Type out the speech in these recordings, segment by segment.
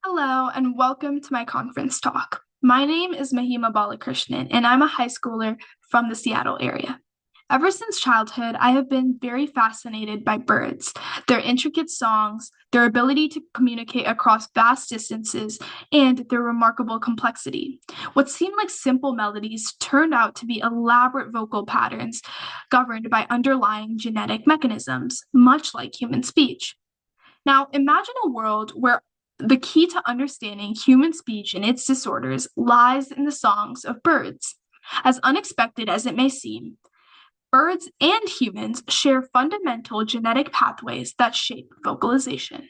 Hello, and welcome to my conference talk. My name is Mahima Balakrishnan, and I'm a high schooler from the Seattle area. Ever since childhood, I have been very fascinated by birds, their intricate songs, their ability to communicate across vast distances, and their remarkable complexity. What seemed like simple melodies turned out to be elaborate vocal patterns governed by underlying genetic mechanisms, much like human speech. Now, imagine a world where the key to understanding human speech and its disorders lies in the songs of birds. As unexpected as it may seem, birds and humans share fundamental genetic pathways that shape vocalization.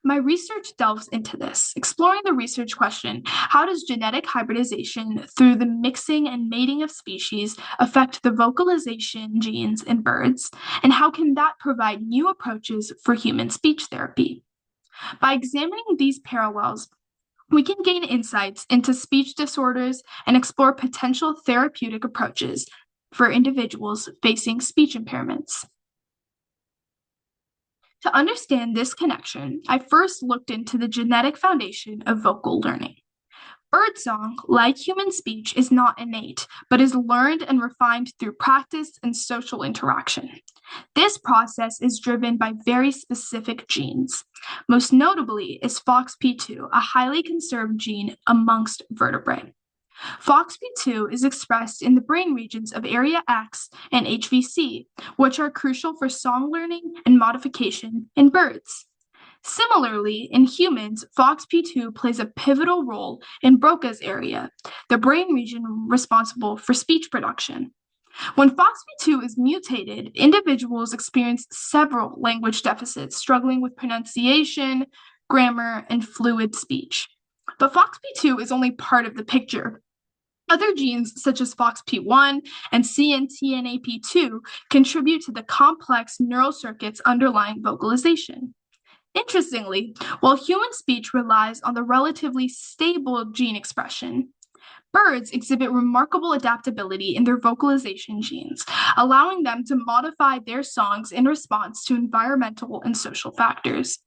My research delves into this, exploring the research question: how does genetic hybridization through the mixing and mating of species affect the vocalization genes in birds, and how can that provide new approaches for human speech therapy? By examining these parallels, we can gain insights into speech disorders and explore potential therapeutic approaches for individuals facing speech impairments. To understand this connection, I first looked into the genetic foundation of vocal learning. Birdsong, like human speech, is not innate, but is learned and refined through practice and social interaction. This process is driven by very specific genes. Most notably is FOXP2, a highly conserved gene amongst vertebrae. FOXP2 is expressed in the brain regions of area X and HVC, which are crucial for song learning and modification in birds. Similarly, in humans, FOXP2 plays a pivotal role in Broca's area, the brain region responsible for speech production. When FOXP2 is mutated, individuals experience several language deficits, struggling with pronunciation, grammar, and fluid speech. But FOXP2 is only part of the picture. Other genes, such as FOXP1 and CNTNAP2, contribute to the complex neural circuits underlying vocalization. Interestingly, while human speech relies on the relatively stable gene expression, birds exhibit remarkable adaptability in their vocalization genes, allowing them to modify their songs in response to environmental and social factors.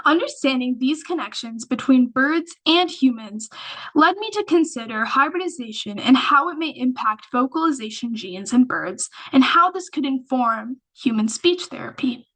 Understanding these connections between birds and humans led me to consider hybridization and how it may impact vocalization genes in birds, and how this could inform human speech therapy.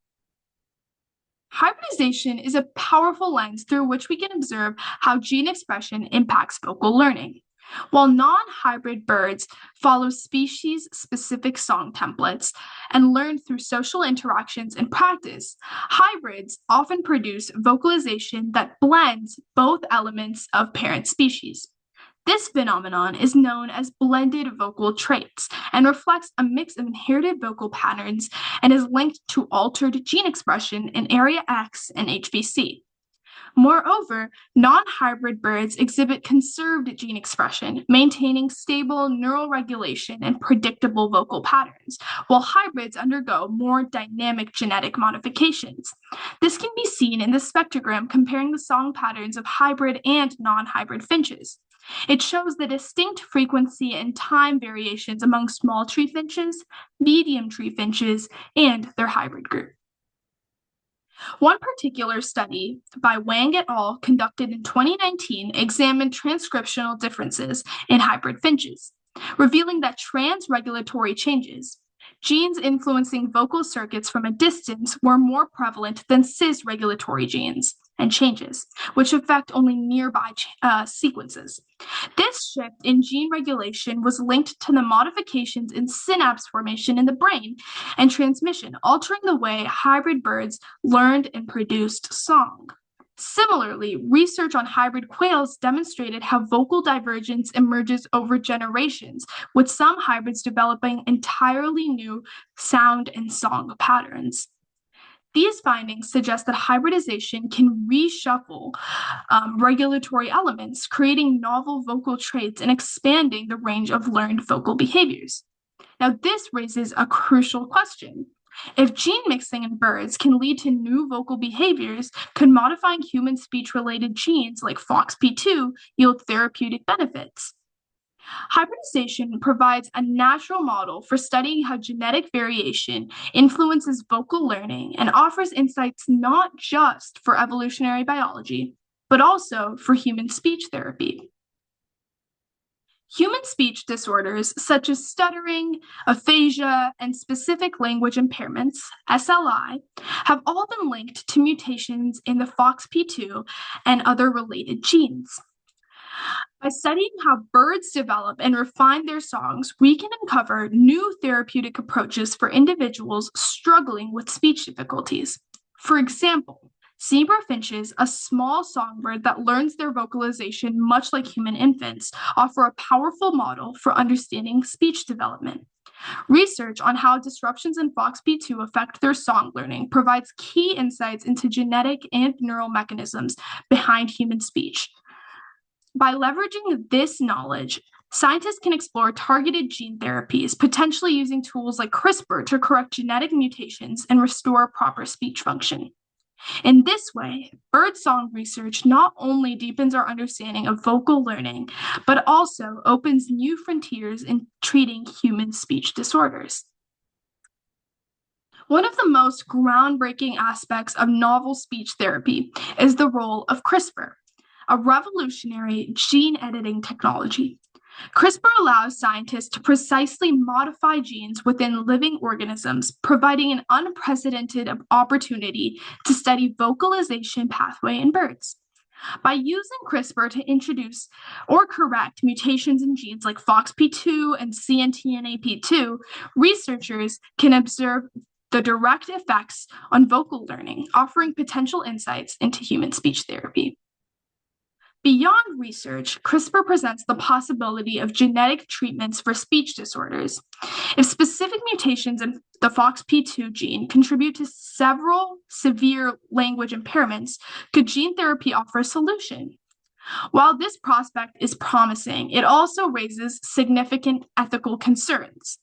Hybridization is a powerful lens through which we can observe how gene expression impacts vocal learning. While non-hybrid birds follow species-specific song templates and learn through social interactions and practice, hybrids often produce vocalization that blends both elements of parent species. This phenomenon is known as blended vocal traits and reflects a mix of inherited vocal patterns and is linked to altered gene expression in area X and HBC. Moreover, non-hybrid birds exhibit conserved gene expression, maintaining stable neural regulation and predictable vocal patterns, while hybrids undergo more dynamic genetic modifications. This can be seen in the spectrogram comparing the song patterns of hybrid and non-hybrid finches. It shows the distinct frequency and time variations among small tree finches, medium tree finches, and their hybrid group. One particular study by Wang et al. Conducted in 2019 examined transcriptional differences in hybrid finches, revealing that trans-regulatory changes, genes influencing vocal circuits from a distance, were more prevalent than cis-regulatory genes and changes, which affect only nearby sequences. This shift in gene regulation was linked to the modifications in synapse formation in the brain and transmission, altering the way hybrid birds learned and produced song. Similarly, research on hybrid quails demonstrated how vocal divergence emerges over generations, with some hybrids developing entirely new sound and song patterns. These findings suggest that hybridization can reshuffle regulatory elements, creating novel vocal traits and expanding the range of learned vocal behaviors. Now, this raises a crucial question. If gene mixing in birds can lead to new vocal behaviors, could modifying human speech-related genes like FOXP2 yield therapeutic benefits? Hybridization provides a natural model for studying how genetic variation influences vocal learning and offers insights not just for evolutionary biology, but also for human speech therapy. Human speech disorders such as stuttering, aphasia, and specific language impairments, SLI, have all been linked to mutations in the FOXP2 and other related genes. By studying how birds develop and refine their songs, we can uncover new therapeutic approaches for individuals struggling with speech difficulties. For example, zebra finches, a small songbird that learns their vocalization much like human infants, offer a powerful model for understanding speech development. Research on how disruptions in FOXP2 affect their song learning provides key insights into genetic and neural mechanisms behind human speech. By leveraging this knowledge, scientists can explore targeted gene therapies, potentially using tools like CRISPR to correct genetic mutations and restore proper speech function. In this way, birdsong research not only deepens our understanding of vocal learning, but also opens new frontiers in treating human speech disorders. One of the most groundbreaking aspects of novel speech therapy is the role of CRISPR, a revolutionary gene editing technology. CRISPR allows scientists to precisely modify genes within living organisms, providing an unprecedented opportunity to study vocalization pathway in birds. By using CRISPR to introduce or correct mutations in genes like FOXP2 and CNTNAP2, researchers can observe the direct effects on vocal learning, offering potential insights into human speech therapy. Beyond research, CRISPR presents the possibility of genetic treatments for speech disorders. If specific mutations in the FOXP2 gene contribute to several severe language impairments, could gene therapy offer a solution? While this prospect is promising, it also raises significant ethical concerns.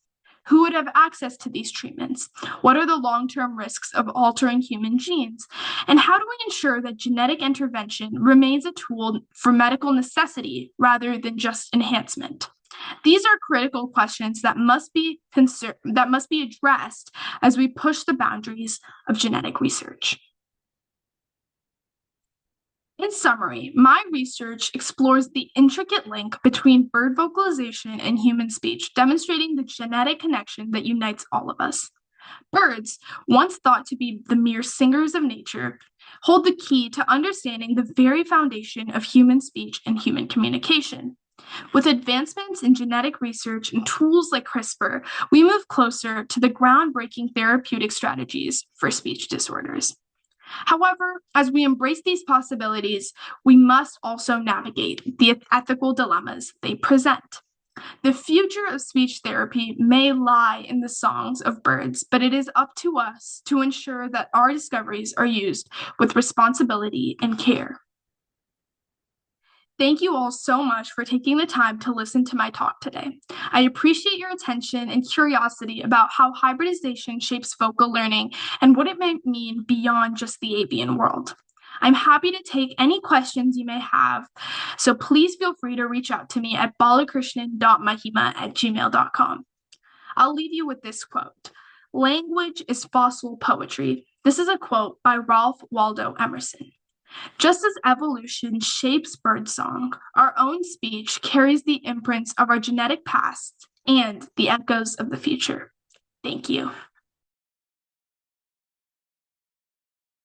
Who would have access to these treatments? What are the long-term risks of altering human genes? And how do we ensure that genetic intervention remains a tool for medical necessity rather than just enhancement? These are critical questions that must be addressed as we push the boundaries of genetic research. In summary, my research explores the intricate link between bird vocalization and human speech, demonstrating the genetic connection that unites all of us. Birds, once thought to be the mere singers of nature, hold the key to understanding the very foundation of human speech and human communication. With advancements in genetic research and tools like CRISPR, we move closer to the groundbreaking therapeutic strategies for speech disorders. However, as we embrace these possibilities, we must also navigate the ethical dilemmas they present. The future of speech therapy may lie in the songs of birds, but it is up to us to ensure that our discoveries are used with responsibility and care. Thank you all so much for taking the time to listen to my talk today. I appreciate your attention and curiosity about how hybridization shapes vocal learning and what it might mean beyond just the avian world. I'm happy to take any questions you may have, so please feel free to reach out to me at balakrishnan.mahima@gmail.com. I'll leave you with this quote: "Language is fossil poetry." This is a quote by Ralph Waldo Emerson. Just as evolution shapes birdsong, our own speech carries the imprints of our genetic past and the echoes of the future. Thank you.